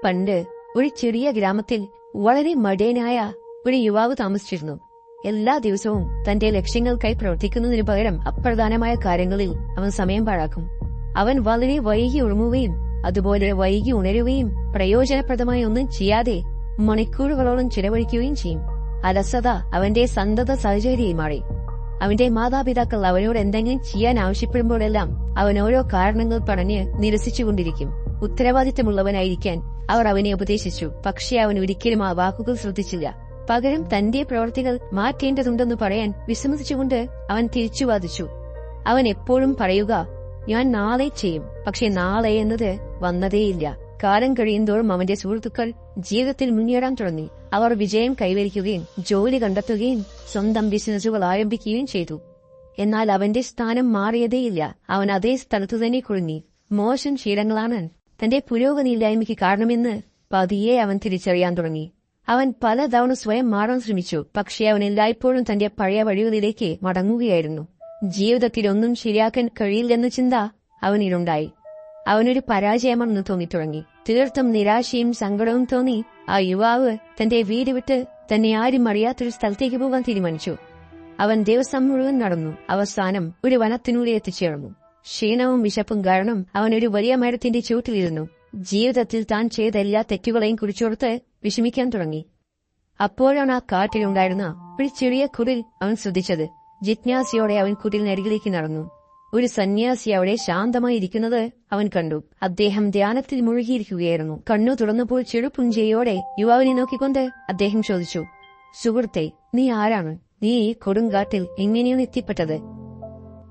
പണ്ട് ഒരു ചെറിയ ഗ്രാമത്തിൽ വളരെ മടിയനായ ഒരു യുവാവ് താമസിച്ചിരുന്നു. എല്ലാ ദിവസവും തന്റെ ലക്ഷ്യങ്ങൾക്കായി പ്രവർത്തിക്കുന്നതിനു പകരം അപ്രധാനമായ കാര്യങ്ങളിൽ അവൻ സമയം പാഴാക്കും. അവൻ വളരെ വൈകി ഉറങ്ങുകയും അതുപോലെ വൈകി ഉണരുകയും പ്രയോജനപ്രദമായി ഒന്നും ചെയ്യാതെ മണിക്കൂറുകളോളം ചിലവഴിക്കുകയും ചെയ്യും. അലസത അവന്റെ സന്തത സാഹചര്യമായി മാറി. അവന്റെ മാതാപിതാക്കൾ അവനോട് എന്തെങ്കിലും ചെയ്യാൻ ആവശ്യപ്പെടുമ്പോഴെല്ലാം അവൻ ഓരോ കാരണങ്ങൾ പറഞ്ഞ് നിരസിച്ചുകൊണ്ടിരിക്കും. ഉത്തരവാദിത്തമുള്ളവനായിരിക്കാൻ അവർ അവനെ ഉപദേശിച്ചു. പക്ഷേ അവൻ ഒരിക്കലും ആ വാക്കുകൾ ശ്രദ്ധിച്ചില്ല. പകരം തന്റെ പ്രവർത്തികൾ മാറ്റേണ്ടതുണ്ടെന്ന് പറയാൻ വിസമ്മതിച്ചുകൊണ്ട് അവൻ തിരിച്ചു വാദിച്ചു. അവൻ എപ്പോഴും പറയുക, ഞാൻ നാളെ ചെയ്യും. പക്ഷെ നാളെ എന്നത് വന്നതേയില്ല. കാലം കഴിയുന്തോറും അവന്റെ സുഹൃത്തുക്കൾ ജീവിതത്തിൽ മുന്നേറാൻ തുടങ്ങി. അവർ വിജയം കൈവരിക്കുകയും ജോലി കണ്ടെത്തുകയും സ്വന്തം ബിസിനസ്സുകൾ ആരംഭിക്കുകയും ചെയ്തു. എന്നാൽ അവന്റെ സ്ഥാനം മാറിയതേയില്ല. അവൻ അതേ സ്ഥലത്തു തന്നെ കുടുങ്ങി. മോശം ശീലങ്ങളാണ് തന്റെ പുരോഗതിയില്ലായ്മയ്ക്ക് കാരണമെന്ന് പതിയെ അവൻ തിരിച്ചറിയാൻ തുടങ്ങി. അവൻ പലതവണ സ്വയം മാറാൻ ശ്രമിച്ചു. പക്ഷേ അവൻ എല്ലായ്പ്പോഴും തന്റെ പഴയ വഴികളിലേക്ക് മടങ്ങുകയായിരുന്നു. ജീവിതത്തിൽ ഒന്നും ശരിയാക്കാൻ കഴിയില്ലെന്ന ചിന്ത അവനിലുണ്ടായി. അവനൊരു പരാജയമാണെന്ന് തോന്നിത്തുടങ്ങി. തീർത്തും നിരാശയും സങ്കടവും തോന്നി ആ യുവാവ് തന്റെ വീട് വിട്ട് തന്നെ ആരും അറിയാത്തൊരു സ്ഥലത്തേക്ക് പോകാൻ തീരുമാനിച്ചു. അവൻ ദിവസം മുഴുവൻ നടന്നു. അവസാനം ഒരു വനത്തിനുള്ളിൽ എത്തിച്ചേർന്നു. ക്ഷീണവും വിശപ്പും കാരണം അവൻ ഒരു വലിയ മരത്തിന്റെ ചുവട്ടിലിരുന്നു. ജീവിതത്തിൽ താൻ ചെയ്ത എല്ലാ തെറ്റുകളെയും കുറിച്ചോർത്ത് വിഷമിക്കാൻ തുടങ്ങി. അപ്പോഴാണ് ആ കാട്ടിലുണ്ടായിരുന്ന ഒരു ചെറിയ കുടിൽ അവൻ ശ്രദ്ധിച്ചത്. ജിജ്ഞാസയോടെ അവൻ കുടിലിനരികിലേക്ക് നടന്നു. ഒരു സന്യാസി അവിടെ ശാന്തമായി ഇരിക്കുന്നത് അവൻ കണ്ടു. അദ്ദേഹം ധ്യാനത്തിൽ മുഴുകിയിരിക്കുകയായിരുന്നു. കണ്ണു തുറന്നപ്പോൾ ചെറുപുഞ്ചയോടെ യുവാവിനെ നോക്കിക്കൊണ്ട് അദ്ദേഹം ചോദിച്ചു, സുഹൃത്തെ, നീ ആരാണ്? നീ ഈ കൊടുങ്കാട്ടിൽ എങ്ങനെയാണ് എത്തിപ്പെട്ടത്?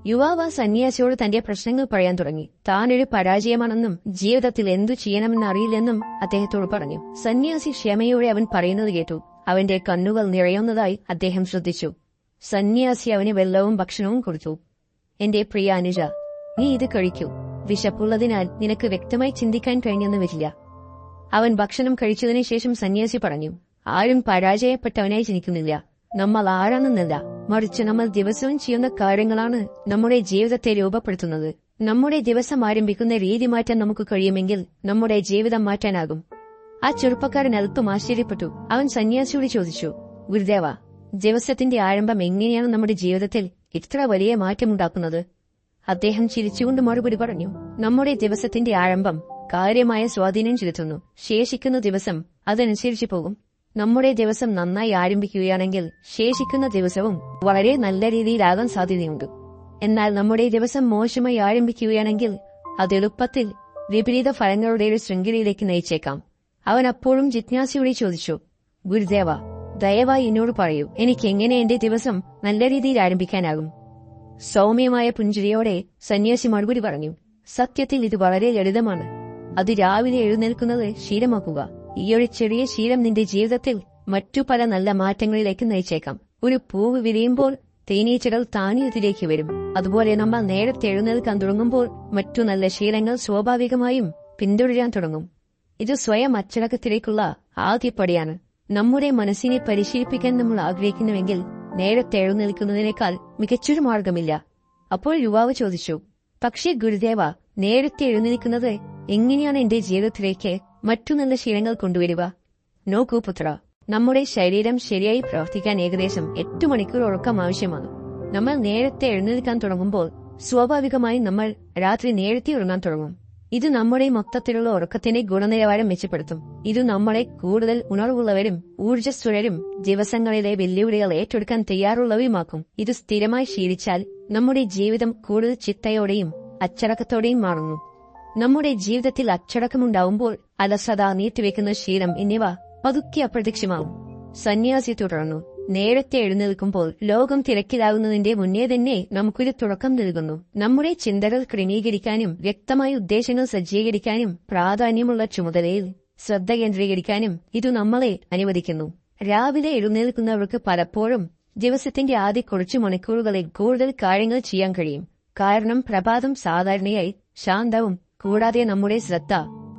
യുവാവ് ആ സന്യാസിയോട് തന്റെ പ്രശ്നങ്ങൾ പറയാൻ തുടങ്ങി. താനൊരു പരാജയമാണെന്നും ജീവിതത്തിൽ എന്തു ചെയ്യണമെന്ന് അറിയില്ലെന്നും അദ്ദേഹത്തോട് പറഞ്ഞു. സന്യാസി ക്ഷമയോടെ അവൻ പറയുന്നത് കേട്ടു. അവന്റെ കണ്ണുകൾ നിറയുന്നതായി അദ്ദേഹം ശ്രദ്ധിച്ചു. സന്യാസി അവന് വെള്ളവും ഭക്ഷണവും കൊടുത്തു. എന്റെ പ്രിയ അനുജ, നീ ഇത് കഴിക്കൂ. വിശപ്പുള്ളതിനാൽ നിനക്ക് വ്യക്തമായി ചിന്തിക്കാൻ കഴിഞ്ഞെന്ന് വരില്ല. അവൻ ഭക്ഷണം കഴിച്ചതിനു ശേഷം സന്യാസി പറഞ്ഞു, ആരും പരാജയപ്പെട്ടവനായി ജനിക്കുന്നില്ല. നമ്മൾ ആരാണെന്നല്ല, മറിച്ച് നമ്മൾ ദിവസവും ചെയ്യുന്ന കാര്യങ്ങളാണ് നമ്മുടെ ജീവിതത്തെ രൂപപ്പെടുത്തുന്നത്. നമ്മുടെ ദിവസം ആരംഭിക്കുന്ന രീതി മാറ്റാൻ നമുക്ക് കഴിയുമെങ്കിൽ നമ്മുടെ ജീവിതം മാറ്റാനാകും. ആ ചെറുപ്പക്കാരൻ അല്പം ആശ്ചര്യപ്പെട്ടു. അവൻ സന്യാസിയോട് ചോദിച്ചു, ഗുരുദേവ, ദിവസത്തിന്റെ ആരംഭം എങ്ങനെയാണ് നമ്മുടെ ജീവിതത്തിൽ ഇത്ര വലിയ മാറ്റമുണ്ടാക്കുന്നത്? അദ്ദേഹം ചിരിച്ചുകൊണ്ട് മറുപടി പറഞ്ഞു, നമ്മുടെ ദിവസത്തിന്റെ ആരംഭം കാര്യമായ സ്വാധീനം ചെലുത്തുന്നു. ശേഷിക്കുന്ന ദിവസം അതനുസരിച്ച് പോകും. നമ്മുടെ ദിവസം നന്നായി ആരംഭിക്കുകയാണെങ്കിൽ ശേഷിക്കുന്ന ദിവസവും വളരെ നല്ല രീതിയിലാകാൻ സാധ്യതയുണ്ട്. എന്നാൽ നമ്മുടെ ദിവസം മോശമായി ആരംഭിക്കുകയാണെങ്കിൽ അത് എളുപ്പത്തിൽ വിപരീത ഫലങ്ങളുടെ ഒരു ശൃംഖലയിലേക്ക് നയിച്ചേക്കാം. അവൻ അപ്പോഴും ജിജ്ഞാസയോടെ ചോദിച്ചു, ഗുരുദേവ, ദയവായി എന്നോട് പറയൂ, എനിക്ക് എങ്ങനെ എന്റെ ദിവസം നല്ല രീതിയിൽ ആരംഭിക്കാനാകും? സൗമ്യമായ പുഞ്ചിരിയോടെ സന്യാസി മറുപടി പറഞ്ഞു, സത്യത്തിൽ ഇത് വളരെ ലളിതമാണ്. അത് രാവിലെ എഴുന്നേൽക്കുന്നത് ശീലമാക്കുക. ഈയൊരു ചെറിയ ശീലം നിന്റെ ജീവിതത്തിൽ മറ്റു പല നല്ല മാറ്റങ്ങളിലേക്ക് നയിച്ചേക്കാം. ഒരു പൂവ് വിരിയുമ്പോൾ തേനീച്ചകൾ താനേ ഇതിലേക്ക് വരും. അതുപോലെ നമ്മൾ നേരത്തെ എഴുന്നേൽക്കാൻ തുടങ്ങുമ്പോൾ മറ്റു നല്ല ശീലങ്ങൾ സ്വാഭാവികമായും പിന്തുടരാൻ തുടങ്ങും. ഇത് സ്വയം അച്ചടക്കത്തിലേക്കുള്ള ആദ്യപടിയാണ്. നമ്മുടെ മനസ്സിനെ പരിശീലിപ്പിക്കാൻ നമ്മൾ ആഗ്രഹിക്കുന്നുവെങ്കിൽ നേരത്തെ എഴുന്നേൽക്കുന്നതിനേക്കാൾ മികച്ചൊരു മാർഗമില്ല. അപ്പോൾ യുവാവ് ചോദിച്ചു, പക്ഷേ ഗുരുദേവ, നേരത്തെ എഴുന്നേൽക്കുന്നത് എങ്ങനെയാണ് എന്റെ ജീവിതത്തിലേക്ക് മറ്റു നല്ല ശീലങ്ങൾ കൊണ്ടുവരിക? നോക്കൂ പുത്ര, നമ്മുടെ ശരീരം ശരിയായി പ്രവർത്തിക്കാൻ ഏകദേശം 8 മണിക്കൂർ ഉറക്കം ആവശ്യമാണ്. നമ്മൾ നേരത്തെ എഴുന്നേൽക്കാൻ തുടങ്ങുമ്പോൾ സ്വാഭാവികമായും നമ്മൾ രാത്രി നേരത്തെ ഉറങ്ങാൻ തുടങ്ങും. ഇത് നമ്മുടെ മൊത്തത്തിലുള്ള ഉറക്കത്തിന്റെ ഗുണനിലവാരം മെച്ചപ്പെടുത്തും. ഇത് നമ്മളെ കൂടുതൽ ഉണർവുള്ളവരും ഊർജ്ജസ്വലരും ദിവസങ്ങളിലെ വെല്ലുവിളികൾ ഏറ്റെടുക്കാൻ തയ്യാറുള്ളവയുമാക്കും. ഇത് സ്ഥിരമായി ശീലിച്ചാൽ നമ്മുടെ ജീവിതം കൂടുതൽ ചിട്ടയോടെയും അച്ചടക്കത്തോടെയും മാറുന്നു. നമ്മുടെ ജീവിതത്തിൽ അച്ചടക്കമുണ്ടാവുമ്പോൾ അലസത, നീട്ടിവെക്കുന്ന ശീലം എന്നിവ പതുക്കെ അപ്രത്യക്ഷമാവും. സന്യാസി തുടർന്നു, നേരത്തെ എഴുന്നേൽക്കുമ്പോൾ ലോകം തിരക്കിലാകുന്നതിന്റെ മുന്നേ തന്നെ നമുക്കൊരു തുടക്കം നൽകുന്നു. നമ്മുടെ ചിന്തകൾ ക്രമീകരിക്കാനും വ്യക്തമായ ഉദ്ദേശങ്ങൾ സജ്ജീകരിക്കാനും പ്രാധാന്യമുള്ള ചുമതലയിൽ ശ്രദ്ധ കേന്ദ്രീകരിക്കാനും ഇത് നമ്മളെ അനുവദിക്കുന്നു. രാവിലെ എഴുന്നേൽക്കുന്നവർക്ക് പലപ്പോഴും ദിവസത്തിന്റെ ആദ്യ കുറച്ചു മണിക്കൂറുകളിൽ കൂടുതൽ കാര്യങ്ങൾ ചെയ്യാൻ കഴിയും. കാരണം പ്രഭാതം സാധാരണയായി ശാന്തവും കൂടാതെ നമ്മുടെ ശ്രദ്ധ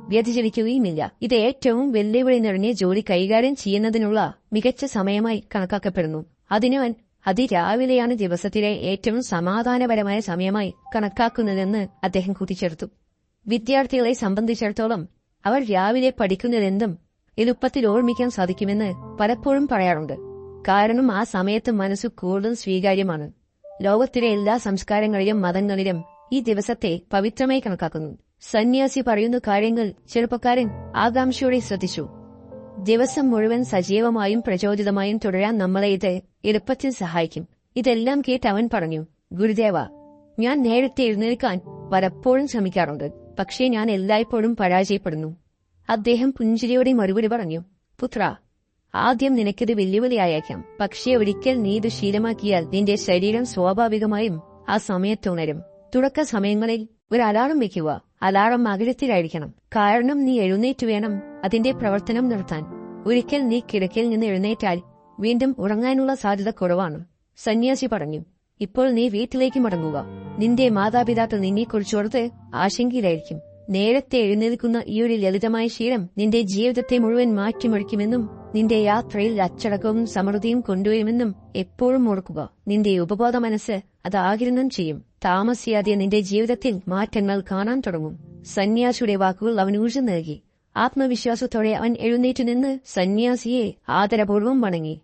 വ്യതിചലിക്കുകയുമില്ല. ഇത് ഏറ്റവും വെല്ലുവിളി നിറഞ്ഞ ജോലി കൈകാര്യം ചെയ്യുന്നതിനുള്ള മികച്ച സമയമായി കണക്കാക്കപ്പെടുന്നു. അതിനാൽ അതിരാവിലെയാണ് ദിവസത്തിലെ ഏറ്റവും സമാധാനപരമായ സമയമായി കണക്കാക്കുന്നതെന്ന് അദ്ദേഹം കൂട്ടിച്ചേർത്തു. വിദ്യാർത്ഥികളെ സംബന്ധിച്ചിടത്തോളം അവർ രാവിലെ പഠിക്കുന്നതെന്തും എളുപ്പത്തിൽ ഓർമ്മിക്കാൻ സാധിക്കുമെന്ന് പലപ്പോഴും പറയാറുണ്ട്. കാരണം ആ സമയത്ത് മനസ്സ് കൂടുതൽ സ്വീകാര്യമാണ്. ലോകത്തിലെ എല്ലാ സംസ്കാരങ്ങളിലും മതങ്ങളിലും ഈ ദിവസത്തെ പവിത്രമായി കണക്കാക്കുന്നു. സന്യാസി പറയുന്ന കാര്യങ്ങൾ ചെറുപ്പക്കാരൻ ആകാംക്ഷയോടെ ശ്രദ്ധിച്ചു. ദിവസം മുഴുവൻ സജീവമായും പ്രചോദിതമായും തുടരാൻ നമ്മളെ ഇത് എളുപ്പത്തിൽ സഹായിക്കും. ഇതെല്ലാം കേട്ട് അവൻ പറഞ്ഞു, ഗുരുദേവ, ഞാൻ നേരത്തെ എഴുന്നേൽക്കാൻ പലപ്പോഴും ശ്രമിക്കാറുണ്ട്, പക്ഷേ ഞാൻ എല്ലായ്പ്പോഴും പരാജയപ്പെടുന്നു. അദ്ദേഹം പുഞ്ചിരിയോടെ മറുപടി പറഞ്ഞു, പുത്ര, ആദ്യം നിനക്കിത് വെല്ലുവിളിയായേക്കാം, പക്ഷേ ഒരിക്കൽ നീ ഇത് ശീലമാക്കിയാൽ നിന്റെ ശരീരം സ്വാഭാവികമായും ആ സമയത്തുണരും. തുടക്ക സമയങ്ങളിൽ ഒരു അലാറം വെക്കുക. അലാറം അകലത്തിലായിരിക്കണം, കാരണം നീ എഴുന്നേറ്റ് വേണം അതിന്റെ പ്രവർത്തനം നിർത്താൻ. ഒരിക്കൽ നീ കിടക്കയിൽ നിന്ന് എഴുന്നേറ്റാൽ വീണ്ടും ഉറങ്ങാനുള്ള സാധ്യത കുറവാണ്. സന്യാസി പറഞ്ഞു, ഇപ്പോൾ നീ വീട്ടിലേക്ക് മടങ്ങുക. നിന്റെ മാതാപിതാക്കൾ നിന്നെക്കുറിച്ചോർത്ത് ആശങ്കയിലായിരിക്കും. നേരത്തെ എഴുന്നേൽക്കുന്ന ഈ ഒരു ലളിതമായ ശീലം നിന്റെ ജീവിതത്തെ മുഴുവൻ മാറ്റിമറിക്കുമെന്നും നിന്റെ യാത്രയിൽ അച്ചടക്കവും സമൃദ്ധിയും കൊണ്ടുവരുമെന്നും എപ്പോഴും ഓർക്കുക. നിന്റെ ഉപബോധ മനസ്സ് അത് ആഗിരണം ചെയ്യും. താമസിയാതെ നിന്റെ ജീവിതത്തിൽ മാറ്റങ്ങൾ കാണാൻ തുടങ്ങും. സന്യാസിയുടെ വാക്കുകൾ അവൻ ഊർജ്ജം നൽകി. ആത്മവിശ്വാസത്തോടെ അവൻ എഴുന്നേറ്റു നിന്ന് സന്യാസിയെ ആദരപൂർവ്വം വണങ്ങി.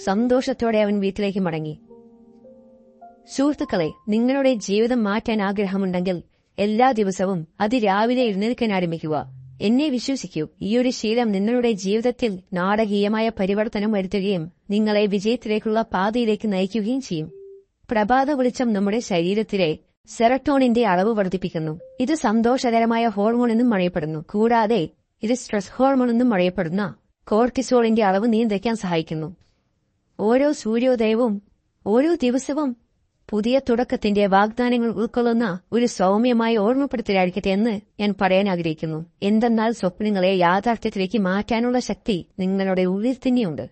സന്തോഷത്തോടെ അവൻ വീട്ടിലേക്ക് മടങ്ങി. സുഹൃത്തുക്കളെ, നിങ്ങളുടെ ജീവിതം മാറ്റാൻ ആഗ്രഹമുണ്ടെങ്കിൽ എല്ലാ ദിവസവും അതിരാവിലെ എഴുന്നേൽക്കാൻ ആരംഭിക്കുക. എന്നെ വിശ്വസിക്കൂ, ഈയൊരു ശീലം നിങ്ങളുടെ ജീവിതത്തിൽ നാടകീയമായ പരിവർത്തനം വരുത്തുകയും നിങ്ങളെ വിജയത്തിലേക്കുള്ള പാതയിലേക്ക് നയിക്കുകയും ചെയ്യും. പ്രഭാത വെളിച്ചം നമ്മുടെ ശരീരത്തിലെ സെറട്ടോണിന്റെ അളവ് വർദ്ധിപ്പിക്കുന്നു. ഇത് സന്തോഷകരമായ ഹോർമോൺ എന്നും അറിയപ്പെടുന്നു. കൂടാതെ ഇത് സ്ട്രെസ് ഹോർമോൺ എന്നും അറിയപ്പെടുന്ന കോർട്ടിസോളിന്റെ അളവ് നിയന്ത്രിക്കാൻ സഹായിക്കുന്നു. ഓരോ സൂര്യോദയവും ഓരോ ദിവസവും പുതിയ തുടക്കത്തിന്റെ വാഗ്ദാനങ്ങൾ ഉൾക്കൊള്ളുന്ന ഒരു സൗമ്യമായ ഓർമ്മപ്പെടുത്തലായിരിക്കട്ടെ എന്ന് ഞാൻ പറയാൻ ആഗ്രഹിക്കുന്നു. എന്തെന്നാൽ സ്വപ്നങ്ങളെ യാഥാർത്ഥ്യത്തിലേക്ക് മാറ്റാനുള്ള ശക്തി നിങ്ങളുടെ ഉള്ളിൽ തന്നെയുണ്ട്.